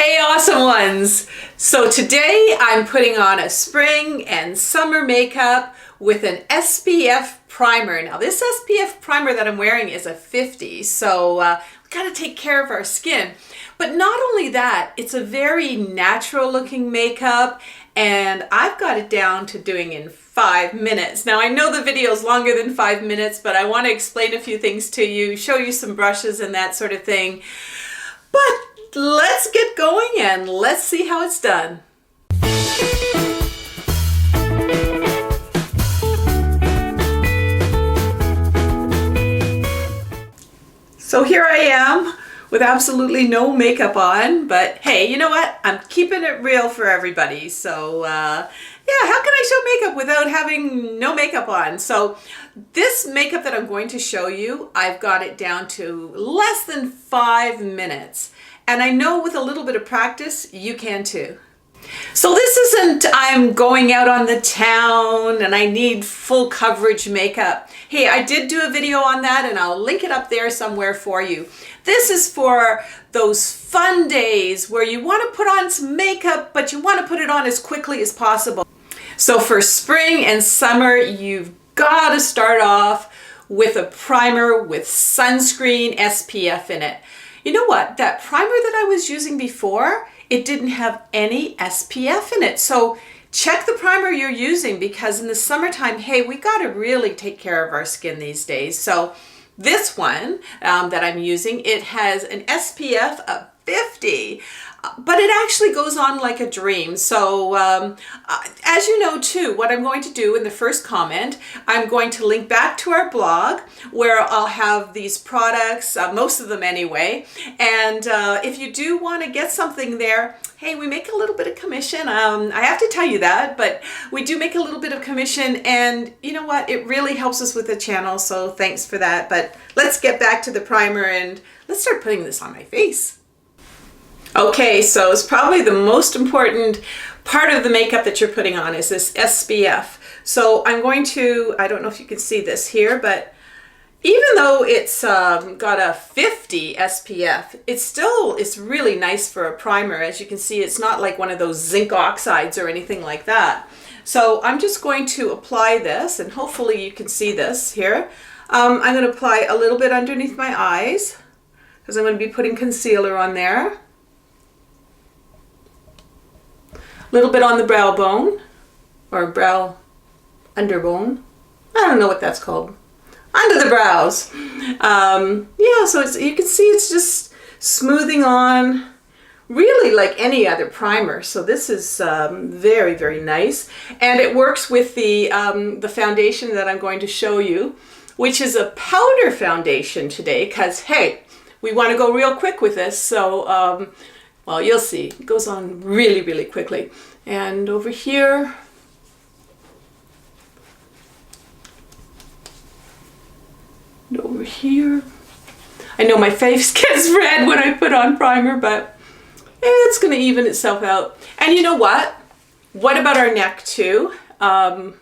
Hey awesome ones! So today I'm putting on a spring and summer makeup with an SPF primer. Now this SPF primer that I'm wearing is a 50, so we gotta take care of our skin. But not only that, it's a very natural looking makeup and I've got it down to doing in 5 minutes. Now I know the video is longer than 5 minutes, but I want to explain a few things to you, show you some brushes and that sort of thing. But let's get going and let's see how it's done. So here I am with absolutely no makeup on, but hey, you know what? I'm keeping it real for everybody. So yeah, how can I show makeup without having no makeup on? So this makeup that I'm going to show you, I've got it down to less than 5 minutes. And I know with a little bit of practice, you can too. So this isn't I'm going out on the town and I need full coverage makeup. Hey, I did do a video on that and I'll link it up there somewhere for you. This is for those fun days where you want to put on some makeup, but you want to put it on as quickly as possible. So for spring and summer, you've got to start off with a primer with sunscreen SPF in it. You know what? That primer that I was using before, it didn't have any SPF in it. So check the primer you're using because in the summertime, hey, we got to really take care of our skin these days. So this one that I'm using, it has an SPF of 50. But it actually goes on like a dream. So as you know too, what I'm going to do in the first comment, I'm going to link back to our blog where I'll have these products, most of them anyway. And if you do want to get something there, hey, we make a little bit of commission. I have to tell you that, but we do make a little bit of commission and you know what? It really helps us with the channel. So thanks for that. But let's get back to the primer and let's start putting this on my face. Okay, so it's probably the most important part of the makeup that you're putting on is this SPF. So I'm going to, I don't know if you can see this here, but even though it's got a 50 SPF, it's really nice for a primer. As you can see, it's not like one of those zinc oxides or anything like that. So I'm just going to apply this and hopefully you can see this here. I'm going to apply a little bit underneath my eyes because I'm going to be putting concealer on there. Little bit on the brow bone or brow underbone. I don't know what that's called. Under the brows. Yeah, so you can see it's just smoothing on really like any other primer. So this is very, very nice. And it works with the foundation that I'm going to show you, which is a powder foundation today because, hey, we want to go real quick with this. So well, you'll see. It goes on really, really quickly. And over here, and over here. I know my face gets red when I put on primer, but it's going to even itself out. And you know what? What about our neck too? I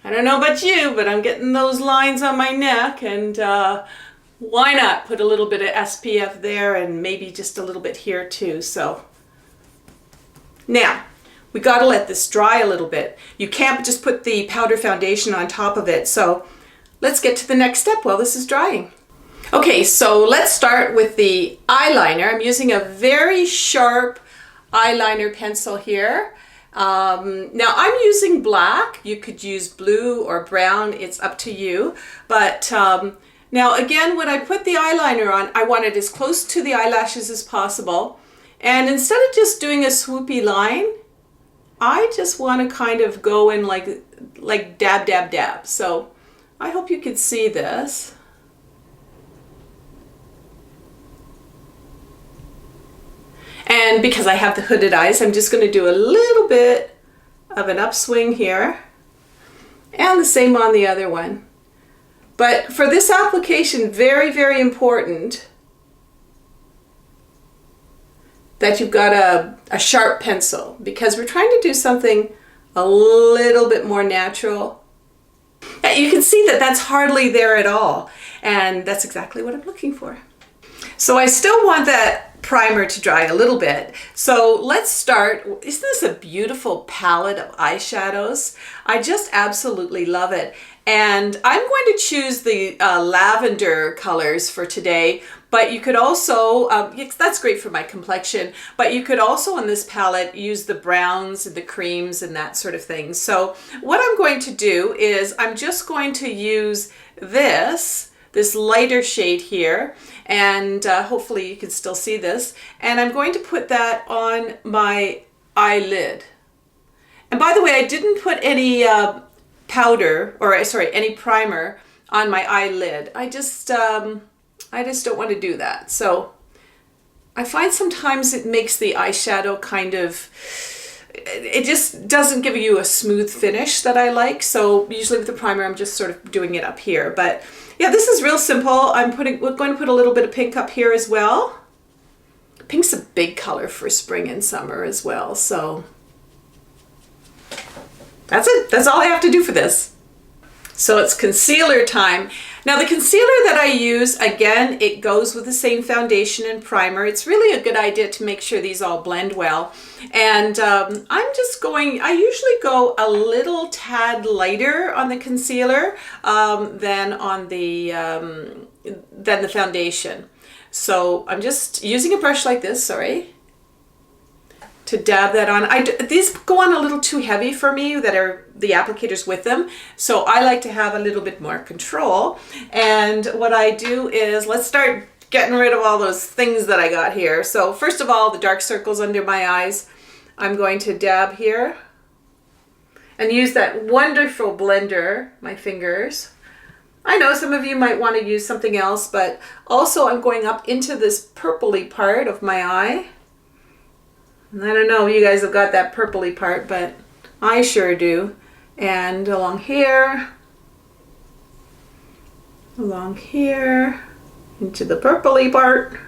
don't know about you, but I'm getting those lines on my neck and why not put a little bit of SPF there and maybe just a little bit here too. So now we got to let this dry a little bit. You can't just put the powder foundation on top of it. So let's get to the next step while this is drying. Okay, so let's start with the eyeliner. I'm using a very sharp eyeliner pencil here. Now I'm using black. You could use blue or brown. It's up to you. But now again, when I put the eyeliner on, I want it as close to the eyelashes as possible. And instead of just doing a swoopy line, I just want to kind of go in like dab, dab, dab. So I hope you can see this. And because I have the hooded eyes, I'm just going to do a little bit of an upswing here. And the same on the other one. But for this application, very, very important that you've got a sharp pencil because we're trying to do something a little bit more natural. You can see that that's hardly there at all. And that's exactly what I'm looking for. So I still want that primer to dry a little bit. So let's start. Isn't this a beautiful palette of eyeshadows? I just absolutely love it. And I'm going to choose the lavender colors for today, but you could also, that's great for my complexion, but you could also in this palette use the browns and the creams and that sort of thing. So what I'm going to do is I'm just going to use this lighter shade here, and hopefully you can still see this, and I'm going to put that on my eyelid. And by the way, I didn't put any powder, or sorry, any primer on my eyelid. I just don't want to do that. So I find sometimes it makes the eyeshadow kind of, it just doesn't give you a smooth finish that I like. So usually with the primer, I'm just sort of doing it up here. But yeah, this is real simple. We're going to put a little bit of pink up here as well. Pink's a big color for spring and summer as well. So that's it. That's all I have to do for this. So it's concealer time. Now the concealer that I use, again, it goes with the same foundation and primer. It's really a good idea to make sure these all blend well. And I usually go a little tad lighter on the concealer than the foundation. So I'm just using a brush like this, to dab that on. These go on a little too heavy for me, that are the applicators with them. So I like to have a little bit more control. And what I do is, let's start getting rid of all those things that I got here. So first of all, the dark circles under my eyes, I'm going to dab here and use that wonderful blender, my fingers. I know some of you might want to use something else, but also I'm going up into this purpley part of my eye. And I don't know if you guys have got that purpley part, but I sure do. And along here, into the purpley part.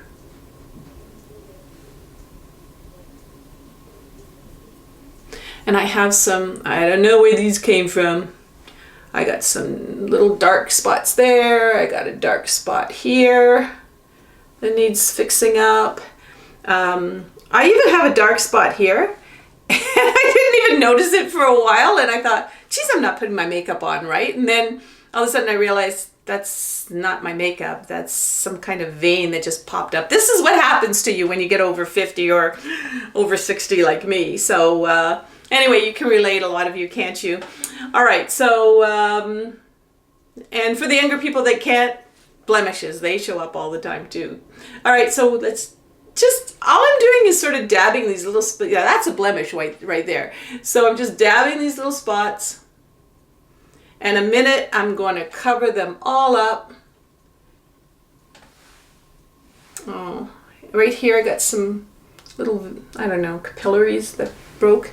And I have some, I don't know where these came from. I got some little dark spots there. I got a dark spot here that needs fixing up. I even have a dark spot here, and I didn't even notice it for a while, and I thought, geez, I'm not putting my makeup on, right? And then all of a sudden I realized that's not my makeup. That's some kind of vein that just popped up. This is what happens to you when you get over 50 or over 60 like me. So anyway, you can relate, a lot of you, can't you? All right, so, and for the younger people that can't, blemishes, they show up all the time too. All right, so let's all I'm doing is sort of dabbing these little spots. Yeah, that's a blemish right there. So I'm just dabbing these little spots. In a minute, I'm going to cover them all up. Oh, right here I got some little, I don't know, capillaries that broke.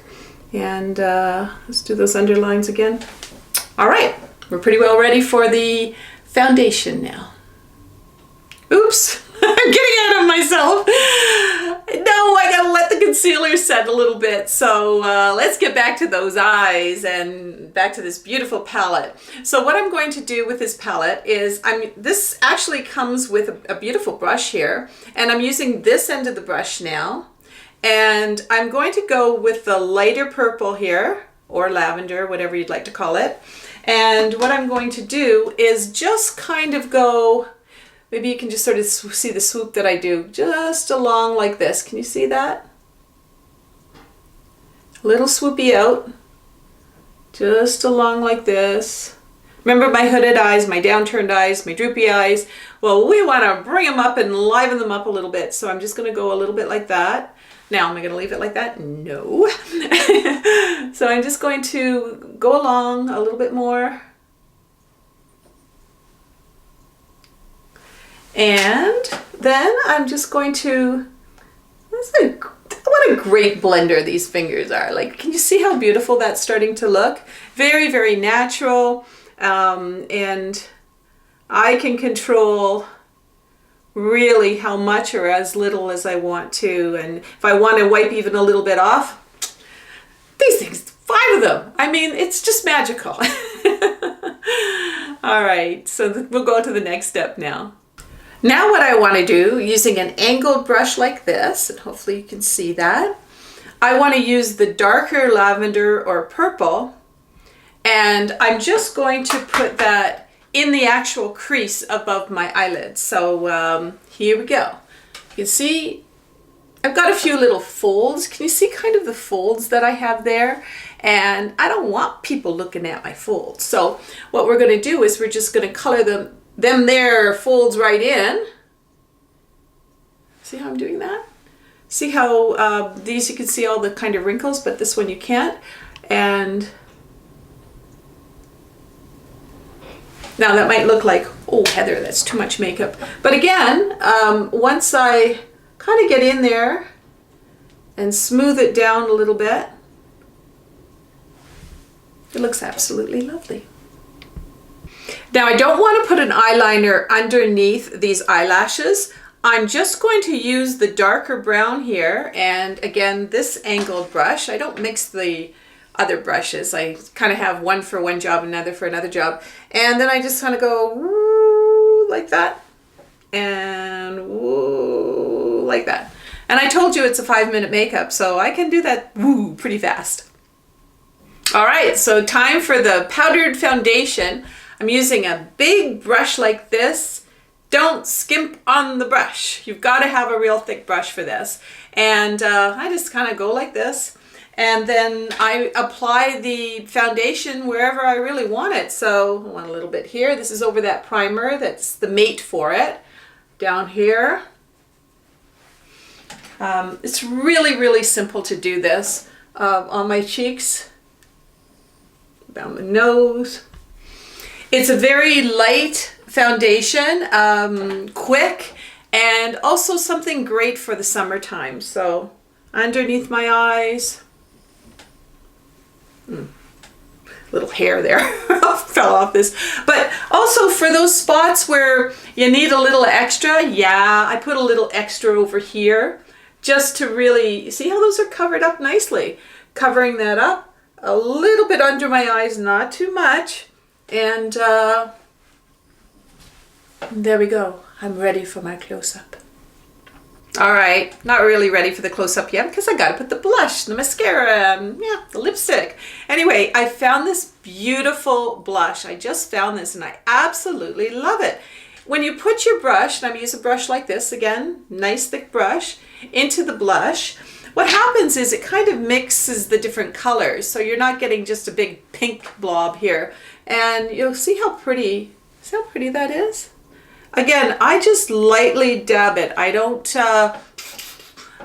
And let's do those underlines again. All right, we're pretty well ready for the foundation now. Oops. I'm getting out of myself. No, I gotta let the concealer set a little bit. So let's get back to those eyes and back to this beautiful palette. So what I'm going to do with this palette is, this actually comes with a beautiful brush here, and I'm using this end of the brush now. And I'm going to go with the lighter purple here, or lavender, whatever you'd like to call it. And what I'm going to do is just kind of go, maybe you can just sort of see the swoop that I do, just along like this. Can you see that? A little swoopy out, just along like this. Remember my hooded eyes, my downturned eyes, my droopy eyes? Well, we want to bring them up and liven them up a little bit. So I'm just going to go a little bit like that. Now, am I going to leave it like that? No. So I'm just going to go along a little bit more. And then I'm just going to, what a great blender these fingers are. Like, can you see how beautiful that's starting to look? Very, very natural. And I can control really how much or as little as I want to. And if I want to wipe even a little bit off, these things, 5 of them. I mean, it's just magical. All right, so we'll go to the next step now. Now what I want to do, using an angled brush like this, and hopefully you can see that, I want to use the darker lavender or purple, and I'm just going to put that in the actual crease above my eyelid. So here we go. You can see I've got a few little folds. Can you see kind of the folds that I have there? And I don't want people looking at my folds. So what we're going to do is we're just going to color them there folds right in. See how I'm doing that? See how these you can see all the kind of wrinkles, but this one you can't. And now that might look like, oh Heather, that's too much makeup. But again, once I kind of get in there and smooth it down a little bit, it looks absolutely lovely. Now I don't want to put an eyeliner underneath these eyelashes. I'm just going to use the darker brown here, and again this angled brush. I don't mix the other brushes. I kind of have one for one job, another for another job, and then I just kind of go woo, like that, and woo, like that. And I told you it's a 5-minute makeup, so I can do that woo pretty fast. All right, so time for the powdered foundation. I'm using a big brush like this. Don't skimp on the brush. You've got to have a real thick brush for this. And I just kind of go like this. And then I apply the foundation wherever I really want it. So I want a little bit here. This is over that primer. That's the mate for it. Down here. It's really, really simple to do this. On my cheeks. Down the nose. It's a very light foundation, quick, and also something great for the summertime. So underneath my eyes, little hair there fell off this, but also for those spots where you need a little extra, yeah, I put a little extra over here just to really see how those are covered up nicely. Covering that up a little bit under my eyes, not too much, and there we go. I'm ready for my close-up. All right, not really ready for the close-up yet because I gotta put the blush, the mascara, and yeah, the lipstick. Anyway, I found this beautiful blush. I just found this and I absolutely love it. When you put your brush, and I'm using a brush like this, again, nice thick brush, into the blush, what happens is it kind of mixes the different colors. So you're not getting just a big pink blob here. And you'll see how pretty that is. Again, I just lightly dab it. I don't,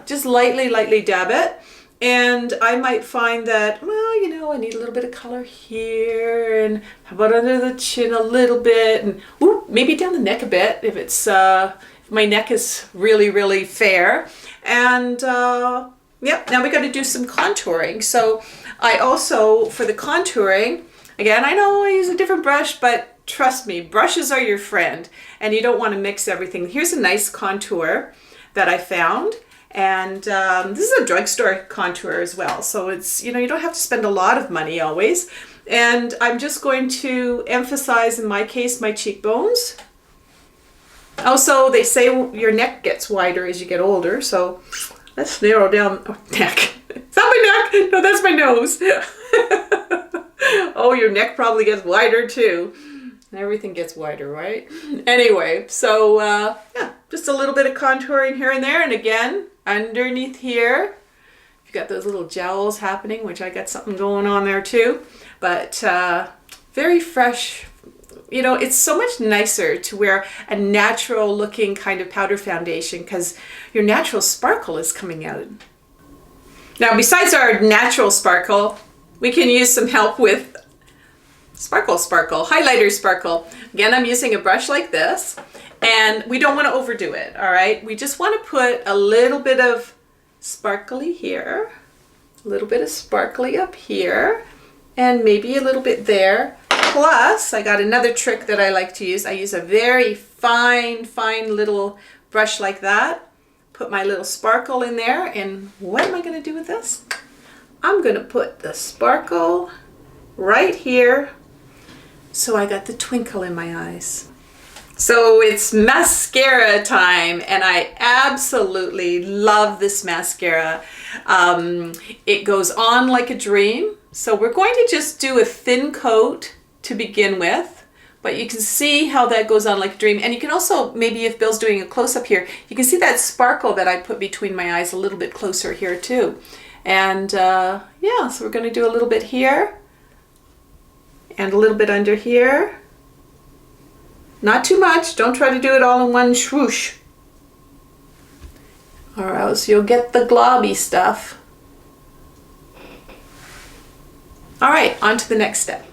just lightly dab it. And I might find that, well, you know, I need a little bit of color here, and how about under the chin a little bit, and ooh, maybe down the neck a bit if it's, if my neck is really, really fair. And yep, now we got to do some contouring. So I also, for the contouring, again, I know I use a different brush, but trust me, brushes are your friend, and you don't want to mix everything. Here's a nice contour that I found, and this is a drugstore contour as well. So it's, you know, you don't have to spend a lot of money always. And I'm just going to emphasize, in my case, my cheekbones. Also, they say your neck gets wider as you get older, so let's narrow down. Oh, neck. Is that my neck? No, that's my nose. Oh, your neck probably gets wider too. Everything gets wider, right? Anyway, so yeah, just a little bit of contouring here and there. And again, underneath here, you've got those little jowls happening, which I got something going on there too. But very fresh. You know, it's so much nicer to wear a natural looking kind of powder foundation because your natural sparkle is coming out. Now, besides our natural sparkle, we can use some help with sparkle, highlighter sparkle. Again, I'm using a brush like this, and we don't want to overdo it, all right? We just want to put a little bit of sparkly here, a little bit of sparkly up here, and maybe a little bit there. Plus, I got another trick that I like to use. I use a very fine little brush like that. Put my little sparkle in there, and what am I going to do with this? I'm going to put the sparkle right here, so I got the twinkle in my eyes. So it's mascara time, and I absolutely love this mascara. It goes on like a dream. So we're going to just do a thin coat to begin with, but you can see how that goes on like a dream. And you can also, maybe if Bill's doing a close-up here, you can see that sparkle that I put between my eyes a little bit closer here too. And yeah, so we're going to do a little bit here and a little bit under here. Not too much. Don't try to do it all in one swoosh, or else you'll get the globby stuff. All right, on to the next step.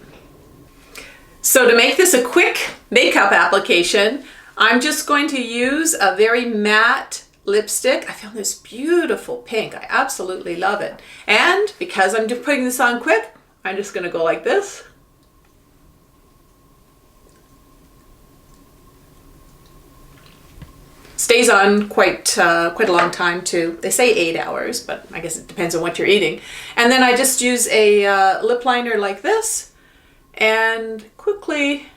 So to make this a quick makeup application, I'm just going to use a very matte lipstick. I found this beautiful pink. I absolutely love it. And because I'm just putting this on quick, I'm just going to go like this. Stays on quite a long time too. They say 8 hours, but I guess it depends on what you're eating. And then I just use a lip liner like this and quickly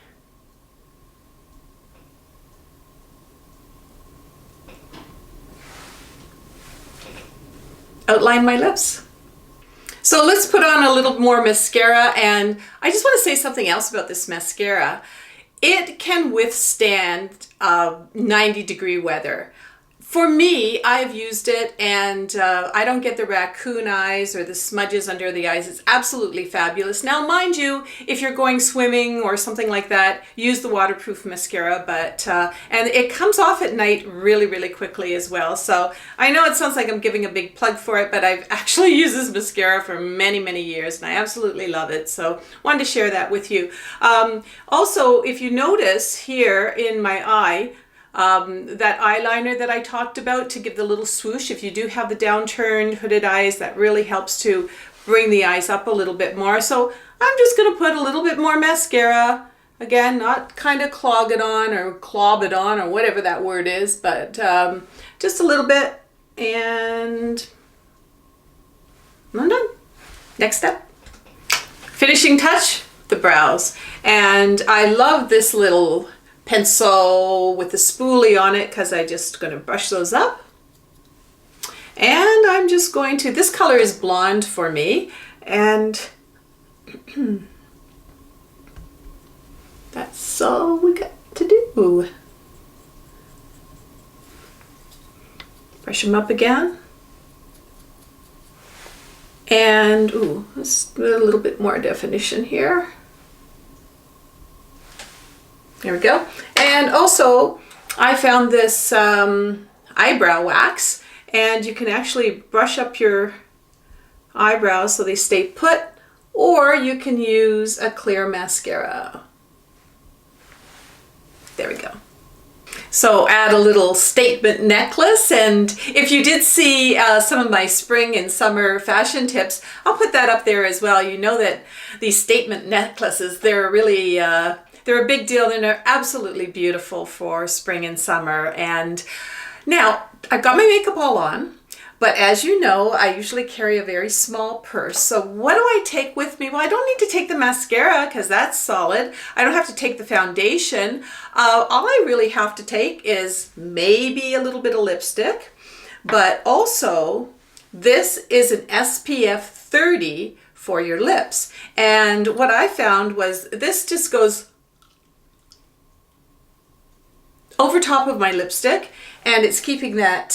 outline my lips. So let's put on a little more mascara, and I just want to say something else about this mascara. It can withstand 90-degree weather. For me, I've used it, and I don't get the raccoon eyes or the smudges under the eyes. It's absolutely fabulous. Now, mind you, if you're going swimming or something like that, use the waterproof mascara, but and it comes off at night really, really quickly as well. So I know it sounds like I'm giving a big plug for it, but I've actually used this mascara for many, many years, and I absolutely love it. So wanted to share that with you. Also, if you notice here in my eye, that eyeliner that I talked about to give the little swoosh, if you do have the downturned hooded eyes, that really helps to bring the eyes up a little bit more. So I'm just going to put a little bit more mascara. Again, not kind of clog it on or clob it on or whatever that word is, but just a little bit, and I'm done. Next step. Finishing touch, the brows. And I love this little pencil with the spoolie on it because I'm just going to brush those up. And I'm just going to, this color is blonde for me, and that's all we got to do. Brush them up again. And ooh, let's do a little bit more definition here. There we go. And also, I found this eyebrow wax, and you can actually brush up your eyebrows so they stay put, or you can use a clear mascara. There we go. So add a little statement necklace, and if you did see some of my spring and summer fashion tips, I'll put that up there as well. You know that these statement necklaces, they're really they're a big deal, and they're absolutely beautiful for spring and summer. And now I've got my makeup all on, but as you know, I usually carry a very small purse. So what do I take with me? Well, I don't need to take the mascara because that's solid. I don't have to take the foundation. All I really have to take is maybe a little bit of lipstick, but also this is an SPF 30 for your lips. And what I found was this just goes over top of my lipstick, and it's keeping that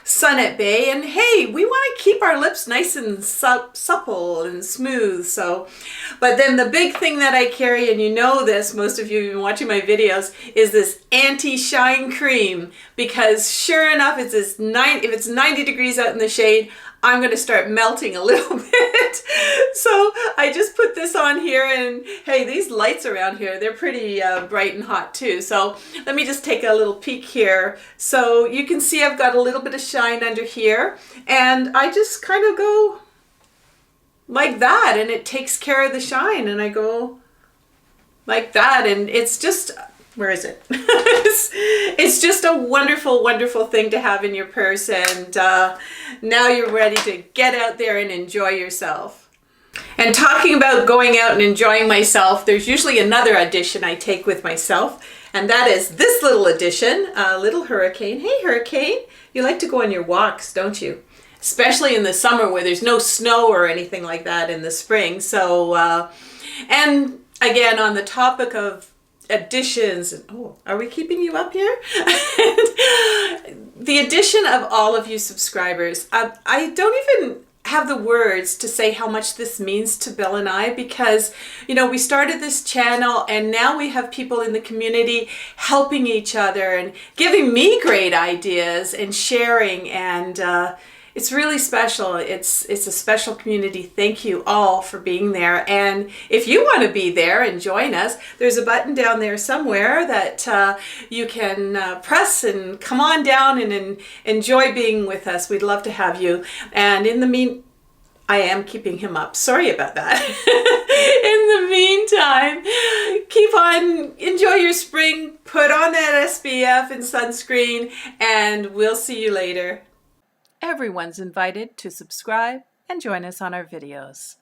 sun at bay. And hey, we want to keep our lips nice and supple and smooth. So, but then the big thing that I carry, and you know this, most of you have been watching my videos, is this anti-shine cream, because sure enough, it's this if it's 90 degrees out in the shade, I'm going to start melting a little bit. So I just put this on here, and hey, these lights around here, they're pretty bright and hot too. So let me just take a little peek here. So you can see I've got a little bit of shine under here, and I just kind of go like that, and it takes care of the shine, and I go like that, and it's just, where is it? It's just a wonderful, wonderful thing to have in your purse, and now you're ready to get out there and enjoy yourself. And talking about going out and enjoying myself, there's usually another addition I take with myself, And that is this little addition, little Hurricane. Hey, Hurricane, you like to go on your walks, don't you? Especially in the summer where there's no snow or anything like that in the spring. So, and again, on the topic of additions, oh, are we keeping you up here? The addition of all of you subscribers, I don't even have the words to say how much this means to Bill and I, because you know, we started this channel and now we have people in the community helping each other and giving me great ideas and sharing, and it's really special. It's a special community. Thank you all for being there. And if you want to be there and join us, there's a button down there somewhere that you can press and come on down and enjoy being with us. We'd love to have you. And in the I am keeping him up. Sorry about that. In the meantime, keep on, enjoy your spring, put on that SPF and sunscreen, and we'll see you later. Everyone's invited to subscribe and join us on our videos.